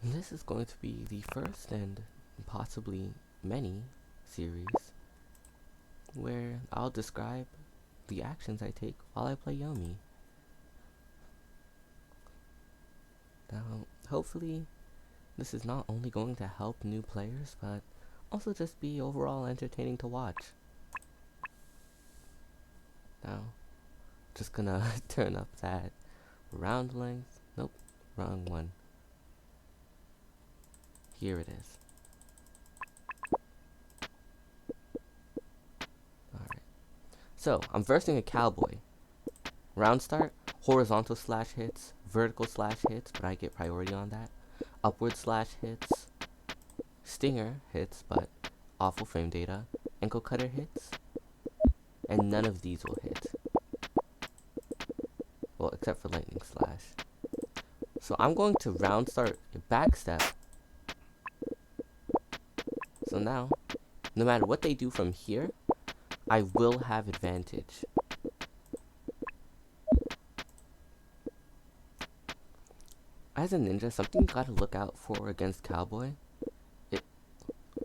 This is going to be the first and possibly many series where I'll describe the actions I take while I play Yomi. Now, hopefully, this is not only going to help new players, but also just be overall entertaining to watch. Now, just gonna turn up that round length. Nope, wrong one. Here it is. Alright. So, I'm versing a cowboy. Round start, horizontal slash hits, vertical slash hits, but I get priority on that. Upward slash hits, stinger hits, but awful frame data. Ankle cutter hits, and none of these will hit. Well, except for lightning slash. So I'm going to round start a back step. So now, no matter what they do from here, I will have advantage. As a ninja, something you gotta look out for against cowboy.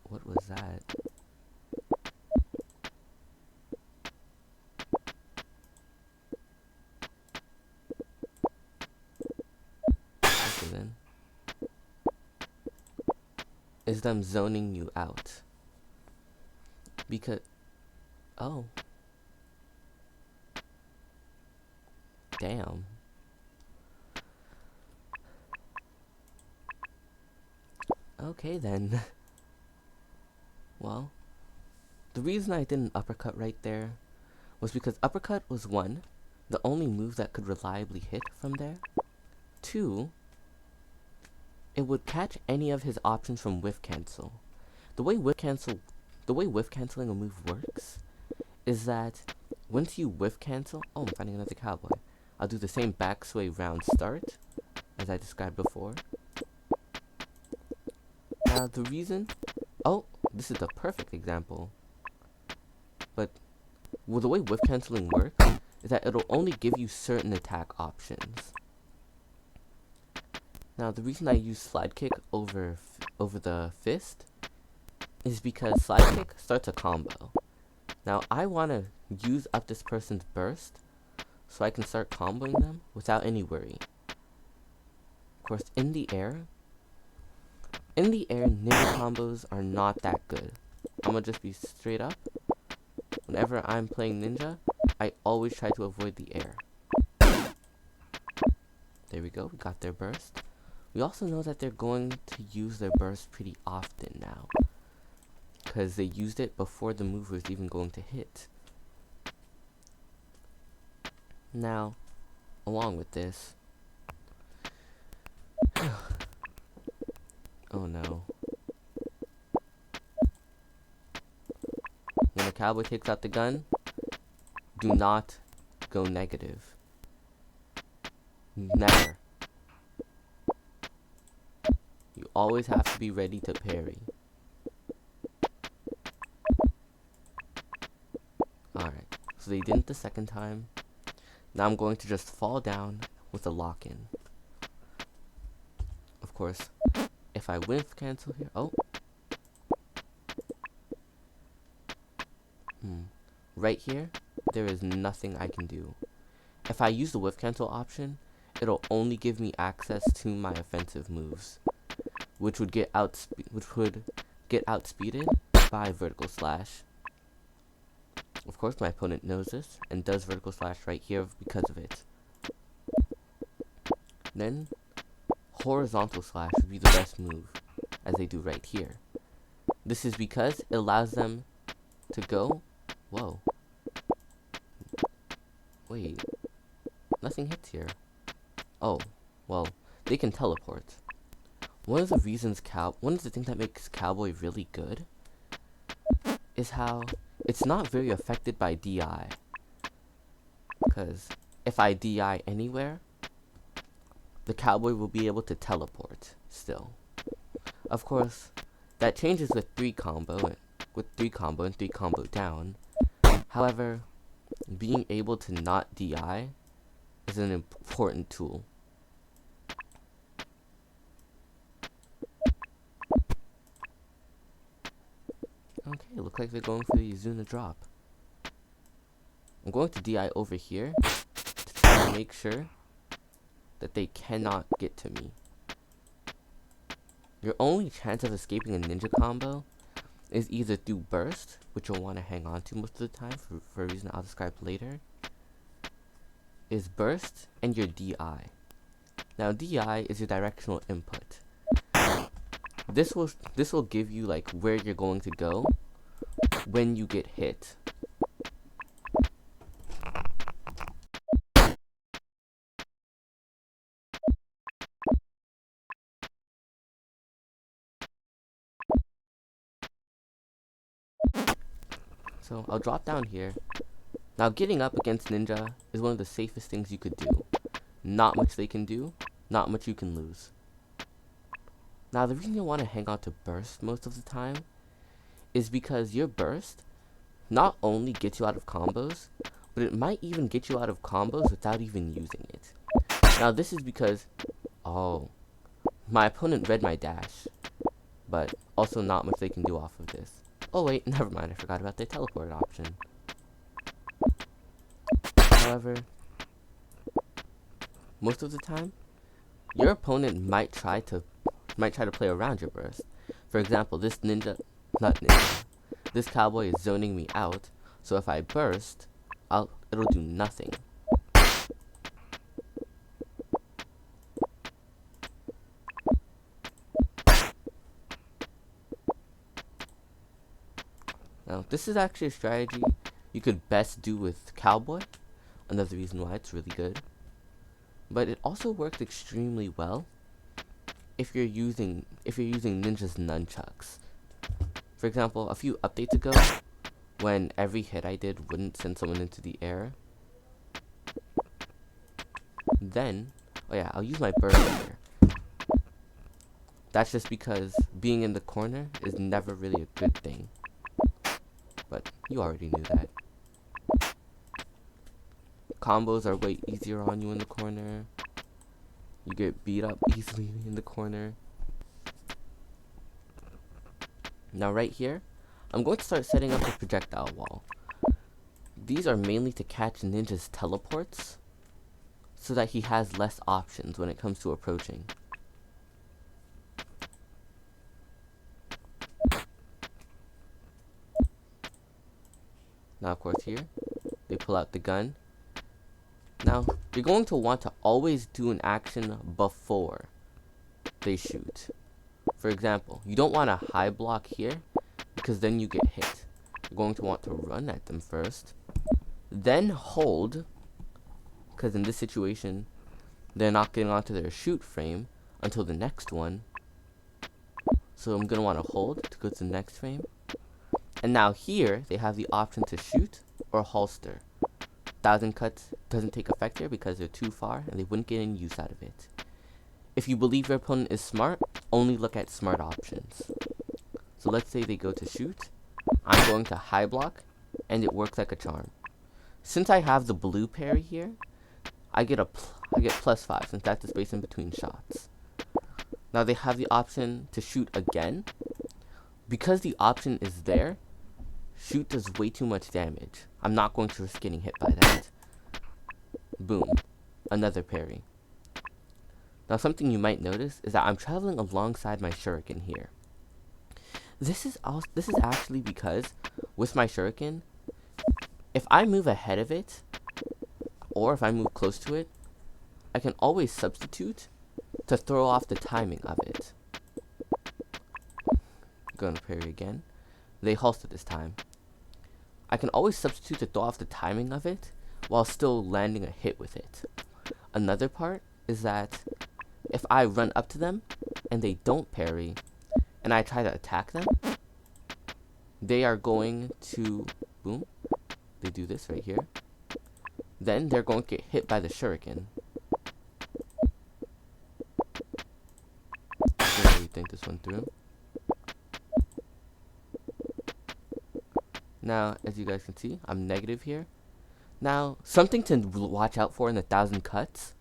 What was that? Okay then. Is them zoning you out. Because, oh. Damn. Okay then. Well, the reason I did an uppercut right there was because uppercut was one, the only move that could reliably hit from there. Two, it would catch any of his options from whiff cancel. The way whiff canceling a move works is that once you whiff cancel, oh, I'm finding another cowboy. I'll do the same back sway round start as I described before. Now the reason, oh, this is the perfect example. But well, the way whiff canceling works is that it'll only give you certain attack options. Now the reason I use slide kick over the fist is because slide kick starts a combo. Now I want to use up this person's burst so I can start comboing them without any worry. Of course, in the air, ninja combos are not that good. I'm gonna just be straight up. Whenever I'm playing ninja, I always try to avoid the air. There we go, we got their burst. We also know that they're going to use their burst pretty often now, because they used it before the move was even going to hit. Now, along with this, oh no. When a cowboy takes out the gun, do not go negative. Never. You always have to be ready to parry. Alright, so they didn't the second time. Now I'm going to just fall down with a lock-in. Of course, if I whiff cancel here, oh. Right here, there is nothing I can do. If I use the whiff cancel option, it'll only give me access to my offensive moves, which would get outspeeded by vertical slash. Of course, my opponent knows this and does vertical slash right here because of it. Then, horizontal slash would be the best move, as they do right here. This is because it allows them to go. Whoa. Wait. Nothing hits here. Oh, well, they can teleport. One of the things that makes Cowboy really good is how it's not very affected by DI. Because if I DI anywhere, the Cowboy will be able to teleport still. Of course, that changes with 3 combo and 3 combo down. However, being able to not DI is an important tool. Okay, looks like they're going for the Izuna drop. I'm going to DI over here to try to make sure that they cannot get to me. Your only chance of escaping a ninja combo is either through burst, which you'll want to hang on to most of the time for a reason I'll describe later, is burst and your DI. Now DI is your directional input. This will give you like where you're going to go when you get hit. So I'll drop down here. Now getting up against ninja is one of the safest things you could do. Not much they can do, not much you can lose. Now the reason you'll want to hang out to burst most of the time is because your burst not only gets you out of combos, but it might even get you out of combos without even using it. Now this is because, oh, my opponent read my dash, but also not much they can do off of this. Oh wait, never mind, I forgot about the teleport option. However, most of the time, your opponent might try to play around your burst. For example, this cowboy is zoning me out, so if I burst, it'll do nothing. Now, this is actually a strategy you could best do with cowboy, another reason why it's really good. But it also works extremely well if you're using ninja's nunchucks. For example, a few updates ago, when every hit I did wouldn't send someone into the air, then, oh yeah, I'll use my burst here. That's just because being in the corner is never really a good thing. But you already knew that. Combos are way easier on you in the corner. You get beat up easily in the corner. Now right here, I'm going to start setting up a projectile wall. These are mainly to catch ninja's teleports, so that he has less options when it comes to approaching. Now of course here, they pull out the gun. Now, you're going to want to always do an action before they shoot. For example, you don't want a high block here, because then you get hit. You're going to want to run at them first, then hold, because in this situation, they're not getting onto their shoot frame until the next one. So I'm going to want to hold to go to the next frame. And now here, they have the option to shoot or holster. 1,000 cuts doesn't take effect here because they're too far and they wouldn't get any use out of it. If you believe your opponent is smart, only look at smart options. So let's say they go to shoot. I'm going to high block, and it works like a charm. Since I have the blue parry here, I get +5 since that's the space in between shots. Now they have the option to shoot again. Because the option is there, shoot does way too much damage. I'm not going to risk getting hit by that. Boom. Another parry. Now something you might notice is that I'm traveling alongside my shuriken here. This is actually because with my shuriken, if I move ahead of it, or if I move close to it, I can always substitute to throw off the timing of it. Gonna parry again. They holster this time. I can always substitute to throw off the timing of it while still landing a hit with it. Another part is that if I run up to them and they don't parry and I try to attack them, they are going to, boom, they do this right here. Then they're going to get hit by the shuriken. Let's really think this one through. Now, as you guys can see, I'm negative here. Now, something to watch out for in the 1,000 cuts.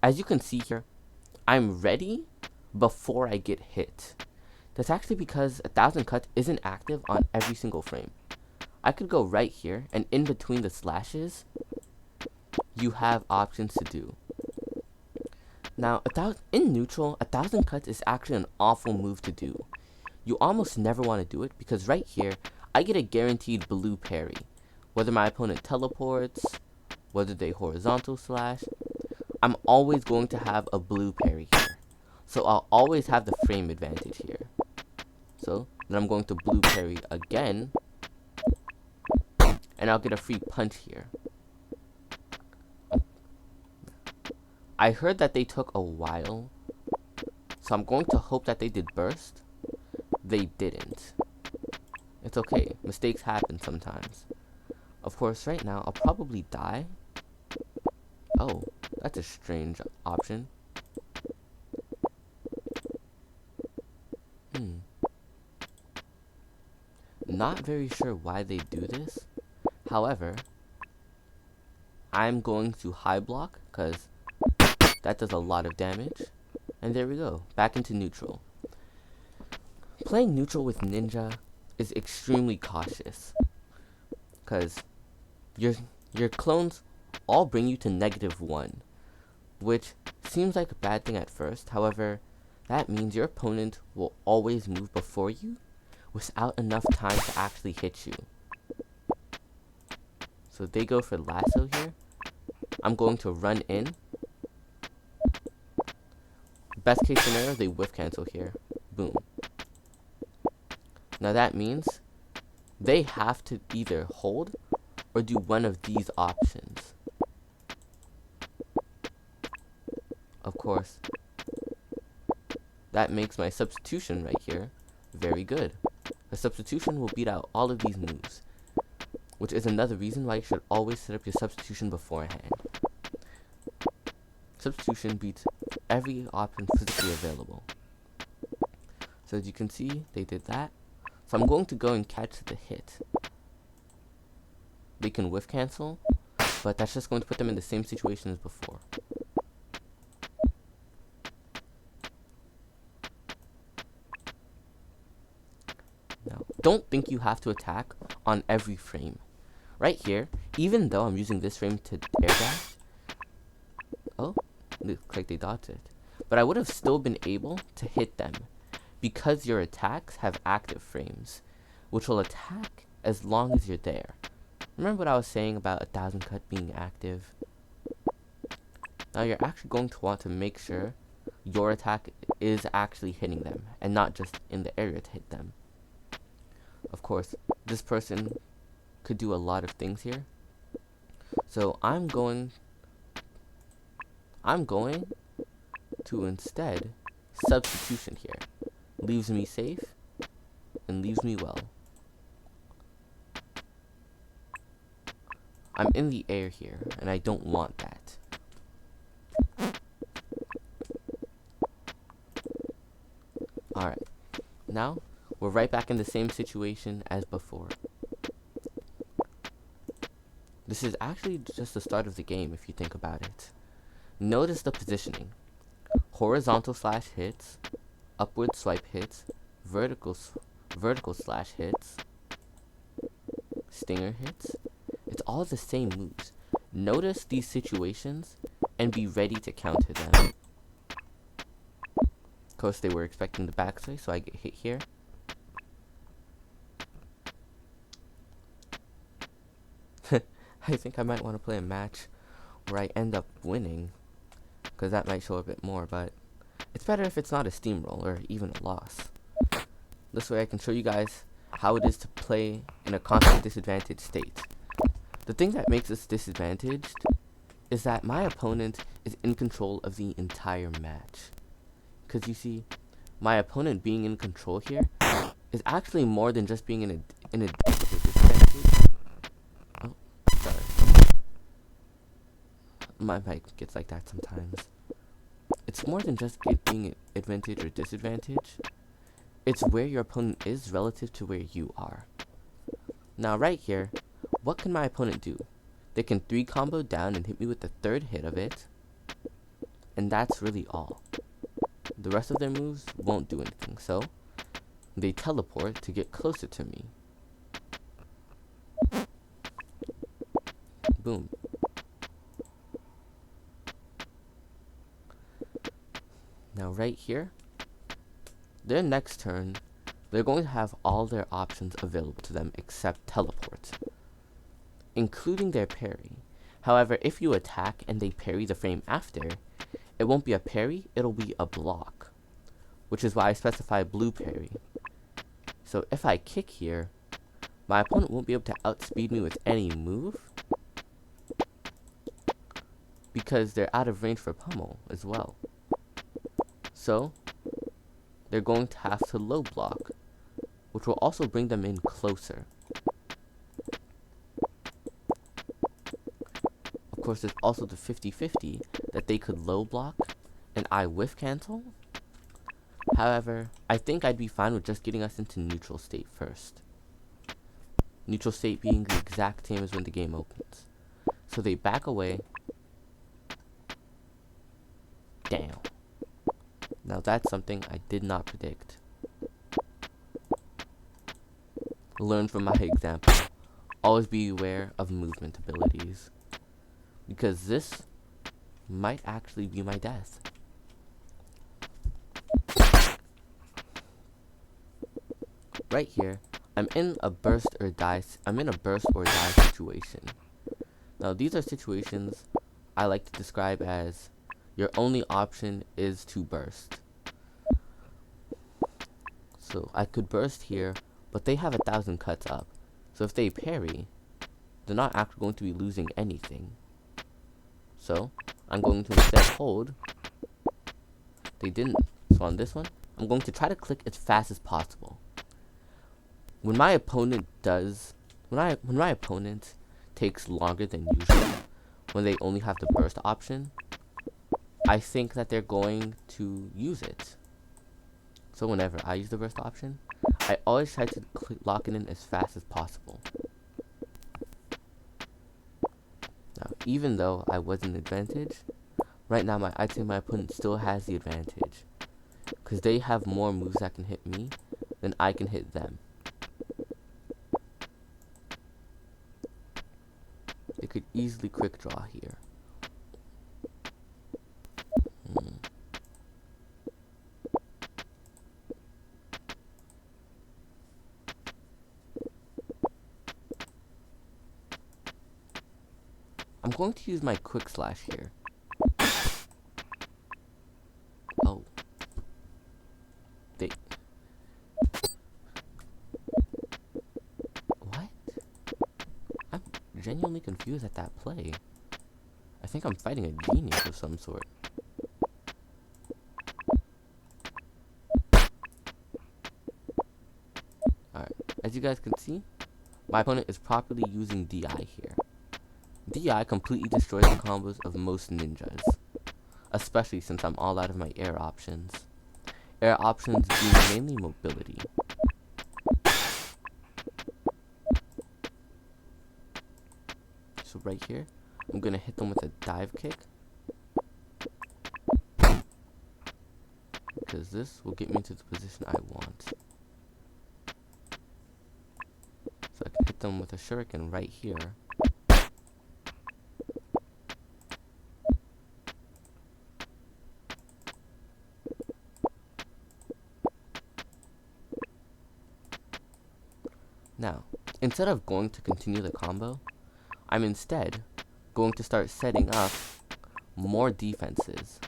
As you can see here, I'm ready before I get hit. That's actually because 1000 cuts isn't active on every single frame. I could go right here, and in between the slashes, you have options to do. Now, in neutral, 1000 cuts is actually an awful move to do. You almost never want to do it because right here, I get a guaranteed blue parry. Whether my opponent teleports, whether they horizontal slash, I'm always going to have a blue parry here. So I'll always have the frame advantage here. So then I'm going to blue parry again, and I'll get a free punch here. I heard that they took a while, so I'm going to hope that they did burst. They didn't. It's okay, mistakes happen sometimes. Of course, right now, I'll probably die. Oh, that's a strange option. Not very sure why they do this. However, I'm going to high block, because that does a lot of damage. And there we go, back into neutral. Playing neutral with Ninja is extremely cautious, because your clones all bring you to -1, which seems like a bad thing at first. However, that means your opponent will always move before you without enough time to actually hit you. So they go for lasso here. I'm going to run in. Best case scenario, they whiff cancel here. Boom. Now that means they have to either hold or do one of these options. Of course, that makes my substitution right here very good. A substitution will beat out all of these moves, which is another reason why you should always set up your substitution beforehand. Substitution beats every option physically available. So as you can see, they did that. So I'm going to go and catch the hit. They can whiff cancel, but that's just going to put them in the same situation as before. Now, don't think you have to attack on every frame. Right here, even though I'm using this frame to air dash, oh, looks like they dodged it. But I would have still been able to hit them because your attacks have active frames, which will attack as long as you're there. Remember what I was saying about 1000 cut being active? Now you're actually going to want to make sure your attack is actually hitting them and not just in the area to hit them. Of course, this person could do a lot of things here. So I'm going to instead substitution here. Leaves me safe and leaves me well. I'm in the air here, and I don't want that. Alright, now we're right back in the same situation as before. This is actually just the start of the game if you think about it. Notice the positioning. Horizontal slash hits, upward swipe hits, vertical slash hits, stinger hits. It's all the same moves. Notice these situations and be ready to counter them. Of course, they were expecting the backswing, so I get hit here. I think I might want to play a match where I end up winning, because that might show a bit more, but it's better if it's not a steamroll or even a loss. This way I can show you guys how it is to play in a constant disadvantaged state. The thing that makes us disadvantaged is that my opponent is in control of the entire match. Because you see, my opponent being in control here is actually more than just being in a disadvantage. Oh, sorry. My mic gets like that sometimes. It's more than just being an advantage or disadvantage. It's where your opponent is relative to where you are. Now right here, what can my opponent do? They can 3-combo down and hit me with the third hit of it. And that's really all. The rest of their moves won't do anything. So, they teleport to get closer to me. Boom. Now right here, their next turn, they're going to have all their options available to them except teleport, including their parry. However, if you attack and they parry the frame after, it won't be a parry, it'll be a block, which is why I specify blue parry. So if I kick here, my opponent won't be able to outspeed me with any move, because they're out of range for pummel as well. So they're going to have to low block, which will also bring them in closer. Of course, there's also the 50-50 that they could low block and I whiff cancel. However, I think I'd be fine with just getting us into neutral state first. Neutral state being the exact same as when the game opens. So they back away. Damn. Now that's something I did not predict. Learn from my example. Always be aware of movement abilities, because this might actually be my death. Right here, I'm in a burst or die situation. Now these are situations I like to describe as your only option is to burst. So I could burst here, but they have 1,000 cuts up. So if they parry, they're not actually going to be losing anything. So I'm going to instead hold. They didn't. So on this one, I'm going to try to click as fast as possible. When my opponent when my opponent takes longer than usual, when they only have the burst option, I think that they're going to use it. So whenever I use the burst option, I always try to lock it in as fast as possible. Now, even though I was in advantage, right now I'd say my opponent still has the advantage, because they have more moves that can hit me than I can hit them. They could easily quick draw here. I'm going to use my quick slash here. Oh. What? I'm genuinely confused at that play. I think I'm fighting a genius of some sort. Alright, as you guys can see, my opponent is properly using DI here. DI completely destroys the combos of most ninjas, especially since I'm all out of my air options. Air options being mainly mobility. So right here, I'm gonna hit them with a dive kick, because this will get me into the position I want. So I can hit them with a shuriken right here. Now, instead of going to continue the combo, I'm instead going to start setting up more defenses.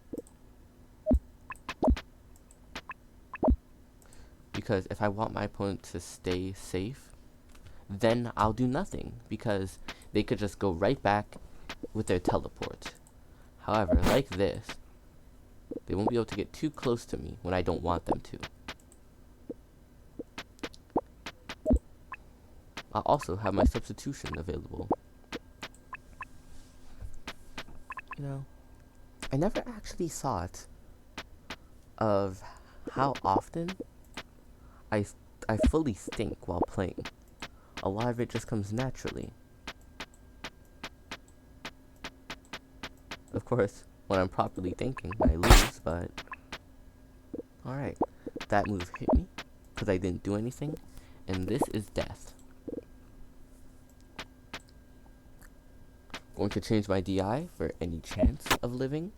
Because if I want my opponent to stay safe, then I'll do nothing, because they could just go right back with their teleport. However, like this, they won't be able to get too close to me when I don't want them to. I'll also have my substitution available. You know, I never actually thought of how often I fully think while playing. A lot of it just comes naturally. Of course, when I'm properly thinking, I lose, but alright, that move hit me. because I didn't do anything. And this is death. Going to change my DI for any chance of living.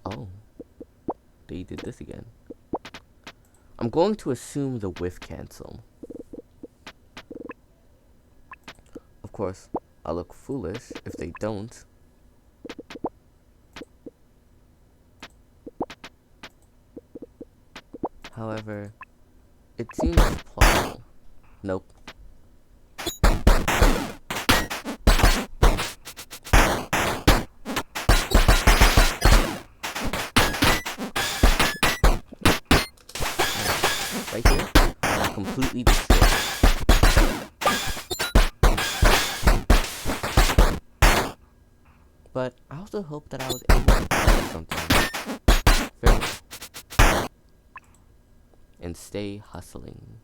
Oh, they did this again. I'm going to assume the whiff cancel. Of course, I'll look foolish if they don't. However, it seems plausible. Nope. Right here, I'm completely destroyed. But I also hope that I was able to do something. Very well. And stay hustling.